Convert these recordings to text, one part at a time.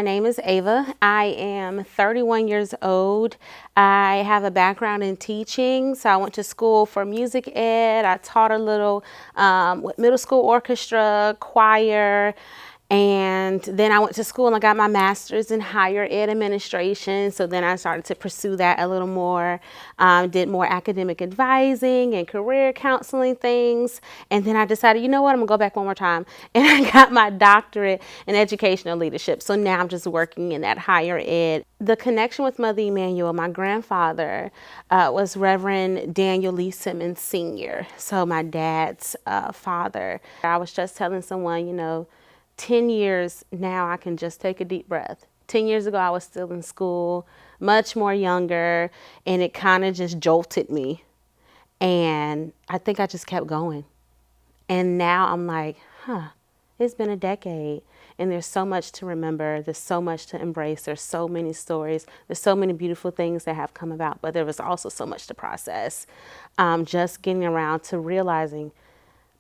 My name is Ava. I am 31 years old. I have a background in teaching, so I went to school for music ed. I taught a little with middle school orchestra, choir, and then I went to school and I got my master's in higher ed administration. So then I started to pursue that a little more, did more academic advising and career counseling things. And then I decided, you know what, I'm gonna go back one more time. And I got my doctorate in educational leadership. So now I'm just working in that higher ed. The connection with Mother Emanuel, my grandfather was Reverend Daniel Simmons Sr. So my dad's father. I was just telling someone, 10 years now, I can just take a deep breath. 10 years ago, I was still in school, much more younger, and it kind of just jolted me. And I think I just kept going. And now I'm like, it's been a decade, and there's so much to remember. There's so much to embrace. There's so many stories. There's so many beautiful things that have come about, but there was also so much to process. Just getting around to realizing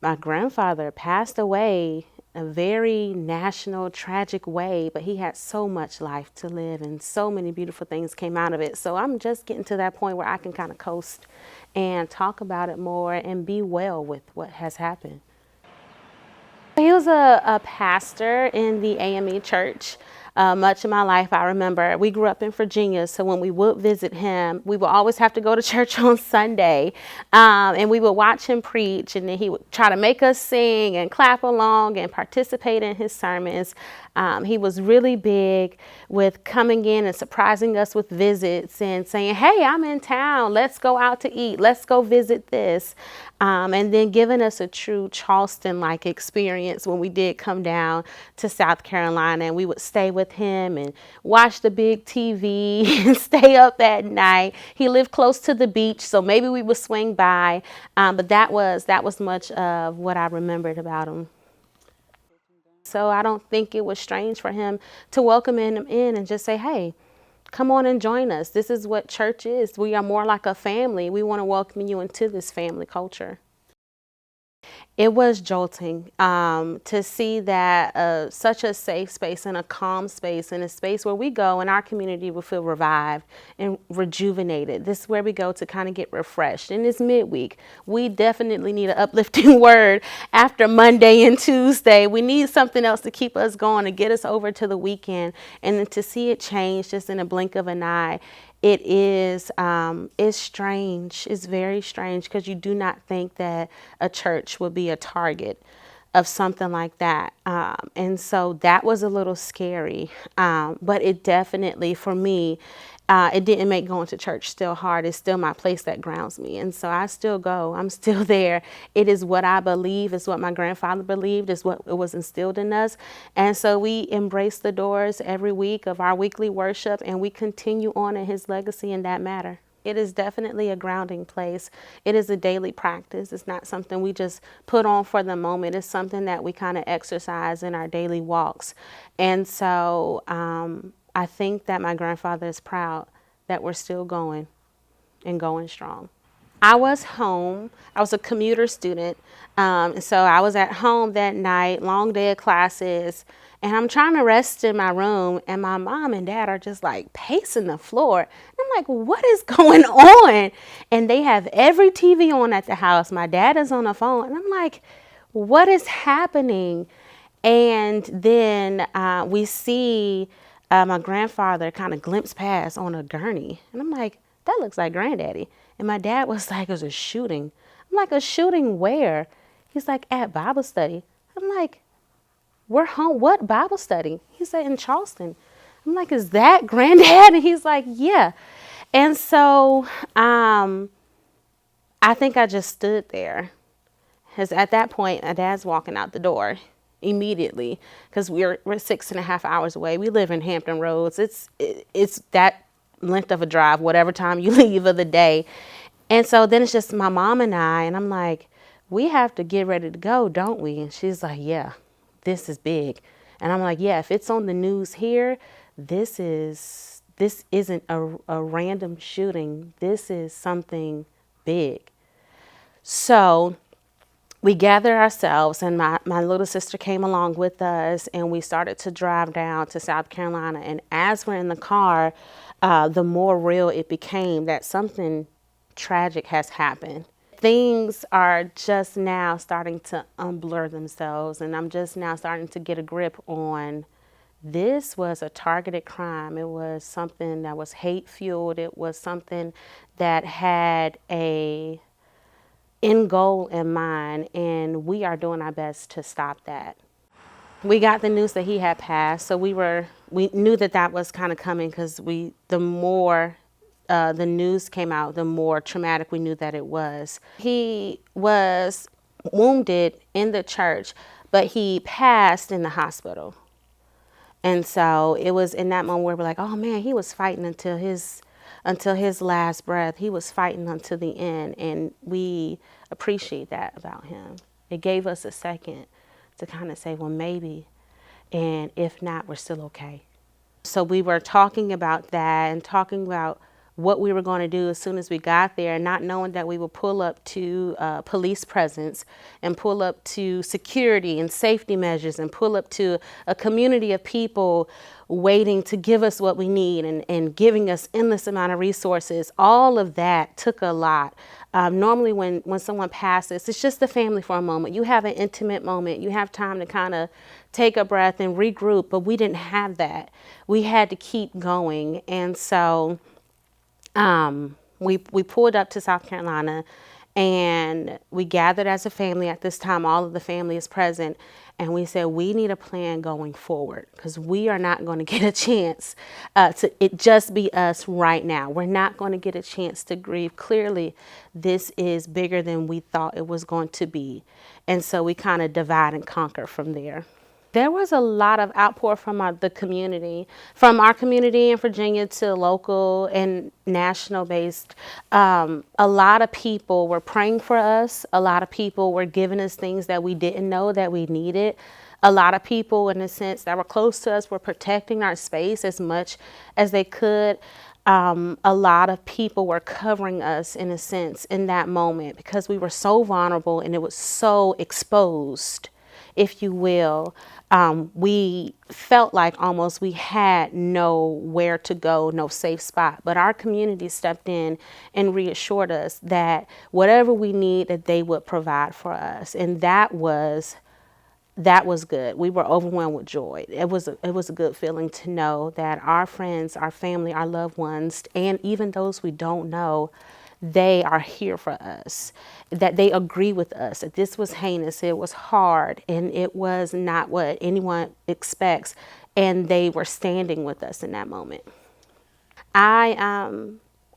my grandfather passed away a very national, tragic way, but he had so much life to live and so many beautiful things came out of it. So I'm just getting to that point where I can kind of coast and talk about it more and be well with what has happened. He was a pastor in the AME Church. Much of my life, I remember, we grew up in Virginia, so when we would visit him, we would always have to go to church on Sunday, and we would watch him preach, and then he would try to make us sing and clap along and participate in his sermons. He was really big with coming in and surprising us with visits and saying, hey, I'm in town, let's go out to eat, let's go visit this. And then giving us a true Charleston-like experience when we did come down to South Carolina, and we would stay with him and watch the big TV and stay up at night. He lived close to the beach, so maybe we would swing by, but that was much of what I remembered about him. So I don't think it was strange for him to welcome him in and just say, hey, come on and join us. This is what church is. We are more like a family. We want to welcome you into this family culture. It was jolting to see that such a safe space and a calm space and a space where we go and our community will feel revived and rejuvenated. This is where we go to kind of get refreshed. And it's midweek. We definitely need an uplifting word after Monday and Tuesday. We need something else to keep us going, to get us over to the weekend, and then to see it change just in a blink of an eye. It is it's strange. It's very strange because you do not think that a church would be a target of something like that. And so that was a little scary. But it definitely, for me, it didn't make going to church still hard. It's still my place that grounds me. And so I still go. I'm still there. It is what I believe. It's what my grandfather believed. It's what it was instilled in us. And so we embrace the doors every week of our weekly worship, and we continue on in his legacy in that matter. It is definitely a grounding place. It is a daily practice. It's not something we just put on for the moment. It's something that we kind of exercise in our daily walks. And so I think that my grandfather is proud that we're still going and going strong. I was home. I was a commuter student. So I was at home that night, long day of classes, and I'm trying to rest in my room, and my mom and dad are just like pacing the floor. And I'm like, what is going on? And they have every TV on at the house. My dad is on the phone, and I'm like, what is happening? And then we see my grandfather kind of glimpse past on a gurney. And I'm like, that looks like granddaddy. And my dad was like, it was a shooting. I'm like, a shooting where? He's like, at Bible study. I'm like, we're home. What Bible study? He said, in Charleston. I'm like, is that granddad? And he's like, yeah. And so I think I just stood there. Because at that point, my dad's walking out the door immediately because we're 6.5 hours away. We live in Hampton Roads. It's that length of a drive, whatever time you leave of the day. And so then it's just my mom and I, and I'm like, we have to get ready to go, don't we? And she's like, yeah, this is big. And I'm like, yeah, if it's on the news here, this isn't a random shooting. This is something big. So we gathered ourselves, and my little sister came along with us, and we started to drive down to South Carolina. And as we're in the car, the more real it became that something tragic has happened. Things are just now starting to unblur themselves, and I'm just now starting to get a grip on this was a targeted crime. It was something that was hate fueled. It was something that had a end goal in mind, and we are doing our best to stop that. We got the news that he had passed, so we knew that that was kind of coming, because the more the news came out, the more traumatic we knew that it was. He was wounded in the church, but he passed in the hospital. And so it was in that moment where we're like, oh man, he was fighting until his last breath. He was fighting until the end, and we appreciate that about him. It gave us a second to kind of say, well, maybe, and if not, we're still okay. So we were talking about that and talking about what we were going to do as soon as we got there, not knowing that we would pull up to police presence and pull up to security and safety measures and pull up to a community of people waiting to give us what we need and giving us endless amount of resources. All of that took a lot. Normally when someone passes, it's just the family for a moment. You have an intimate moment. You have time to kind of take a breath and regroup, but we didn't have that. We had to keep going. And so we pulled up to South Carolina, and we gathered as a family. At this time, all of the family is present, and we said we need a plan going forward, because we are not going to get a chance to it just be us right now. We're not going to get a chance to grieve. Clearly, this is bigger than we thought it was going to be, and so we kind of divide and conquer from there. There was a lot of outpour from the community, from our community in Virginia to local and national based. A lot of people were praying for us. A lot of people were giving us things that we didn't know that we needed. A lot of people, in a sense, that were close to us were protecting our space as much as they could. A lot of people were covering us, in a sense, in that moment, because we were so vulnerable and it was so exposed, if you will. We felt like almost we had nowhere to go, no safe spot. But our community stepped in and reassured us that whatever we need, that they would provide for us. And that was good. We were overwhelmed with joy. It was a good feeling to know that our friends, our family, our loved ones, and even those we don't know, they are here for us, that they agree with us, that this was heinous, it was hard, and it was not what anyone expects, and they were standing with us in that moment. I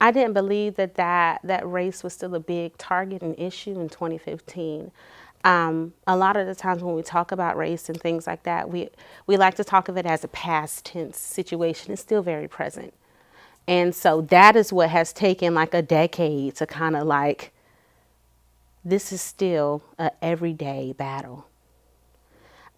didn't believe that race was still a big target and issue in 2015. A lot of the times when we talk about race and things like that, we like to talk of it as a past tense situation. It's still very present. And so that is what has taken like a decade to kind of like, this is still an everyday battle.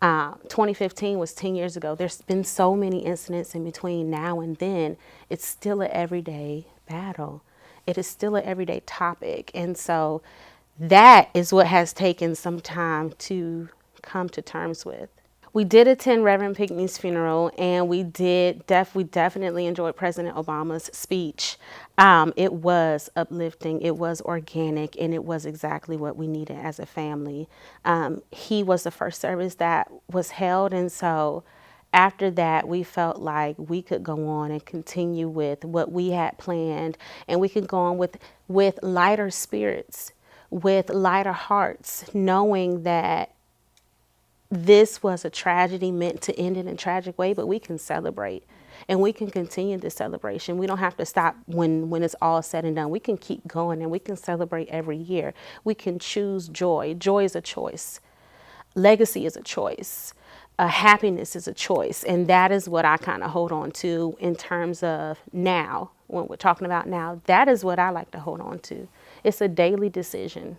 2015 was 10 years ago. There's been so many incidents in between now and then. It's still an everyday battle. It is still an everyday topic. And so that is what has taken some time to come to terms with. We did attend Reverend Pinckney's funeral, and we definitely enjoyed President Obama's speech. It was uplifting, it was organic, and it was exactly what we needed as a family. He was the first service that was held, and so after that, we felt like we could go on and continue with what we had planned, and we could go on with lighter spirits, with lighter hearts, knowing that this was a tragedy meant to end in a tragic way, but we can celebrate and we can continue this celebration. We don't have to stop when it's all said and done. We can keep going and we can celebrate every year. We can choose joy. Joy is a choice. Legacy is a choice. Happiness is a choice. And that is what I kind of hold on to in terms of now, when we're talking about now. That is what I like to hold on to. It's a daily decision.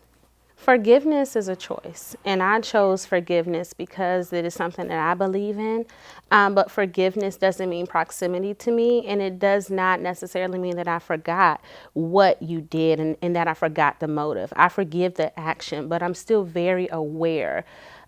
Forgiveness is a choice, and I chose forgiveness because it is something that I believe in. But forgiveness doesn't mean proximity to me, and it does not necessarily mean that I forgot what you did and that I forgot the motive. I forgive the action, but I'm still very aware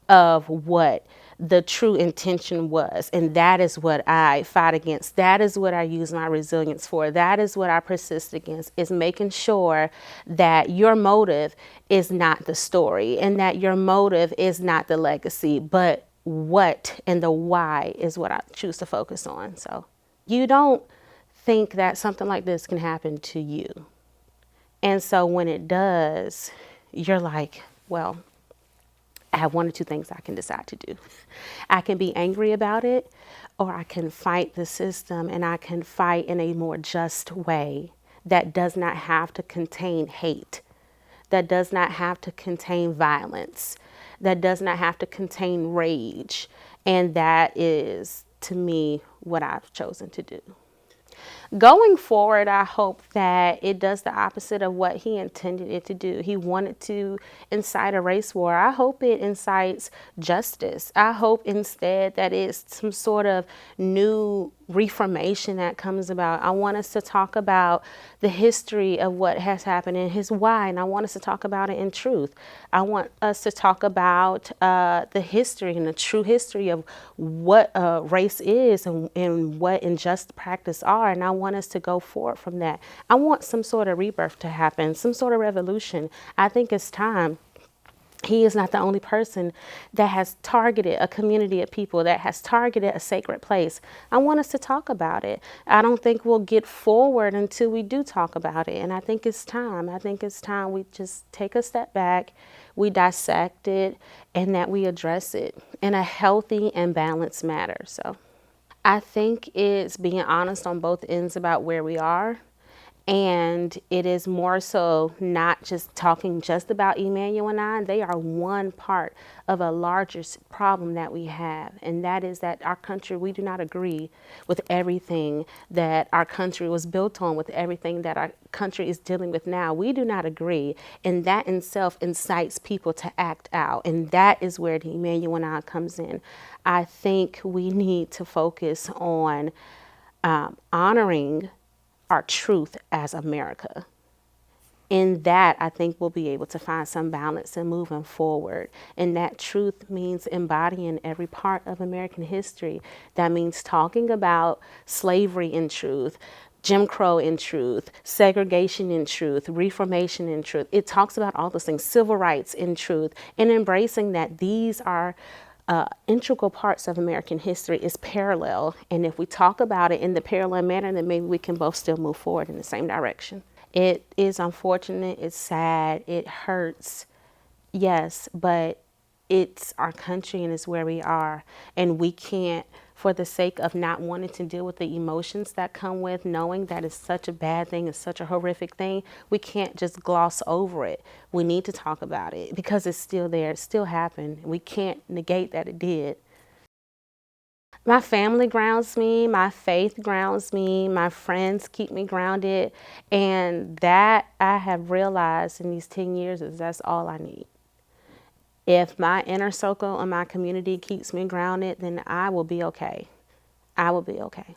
of what the true intention was. And that is what I fight against. That is what I use my resilience for. That is what I persist against, is making sure that your motive is not the story and that your motive is not the legacy, but what and the why is what I choose to focus on. So you don't think that something like this can happen to you. And so when it does, you're like, well, I have one or two things I can decide to do. I can be angry about it, or I can fight the system, and I can fight in a more just way that does not have to contain hate, that does not have to contain violence, that does not have to contain rage. And that is, to me, what I've chosen to do. Going forward, I hope that it does the opposite of what he intended it to do. He wanted to incite a race war. I hope it incites justice. I hope instead that it's some sort of new reformation that comes about. I want us to talk about the history of what has happened and his why, and I want us to talk about it in truth. I want us to talk about the history and the true history of what race is and what unjust practice are, and I want us to go forward from that. I want some sort of rebirth to happen, some sort of revolution. I think it's time. He is not the only person that has targeted a community of people, that has targeted a sacred place. I want us to talk about it. I don't think we'll get forward until we do talk about it. And I think it's time. I think it's time we just take a step back, we dissect it, and that we address it in a healthy and balanced manner. So I think it's being honest on both ends about where we are. And it is more so not just talking just about Emanuel Nine. They are one part of a larger problem that we have. And that is that our country, we do not agree with everything that our country was built on, with everything that our country is dealing with now. We do not agree. And that in itself incites people to act out. And that is where the Emanuel Nine comes in. I think we need to focus on honoring our truth as America. In that, I think we'll be able to find some balance in moving forward. And that truth means embodying every part of American history. That means talking about slavery in truth, Jim Crow in truth, segregation in truth, reformation in truth. It talks about all those things, civil rights in truth, and embracing that these are integral parts of American history, is parallel. And if we talk about it in the parallel manner, then maybe we can both still move forward in the same direction. It is unfortunate. It's sad. It hurts. Yes, but it's our country and it's where we are. And we can't, for the sake of not wanting to deal with the emotions that come with knowing that it's such a bad thing, it's such a horrific thing, we can't just gloss over it. We need to talk about it because it's still there. It still happened. We can't negate that it did. My family grounds me, my faith grounds me, my friends keep me grounded, and that I have realized in these 10 years is that's all I need. If my inner circle and my community keeps me grounded, then I will be okay. I will be okay.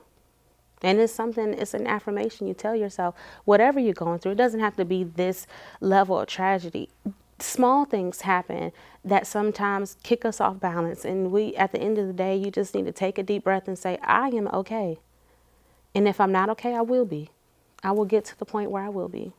And it's something, it's an affirmation you tell yourself, whatever you're going through, it doesn't have to be this level of tragedy. Small things happen that sometimes kick us off balance. And we, at the end of the day, you just need to take a deep breath and say, I am okay. And if I'm not okay, I will be. I will get to the point where I will be.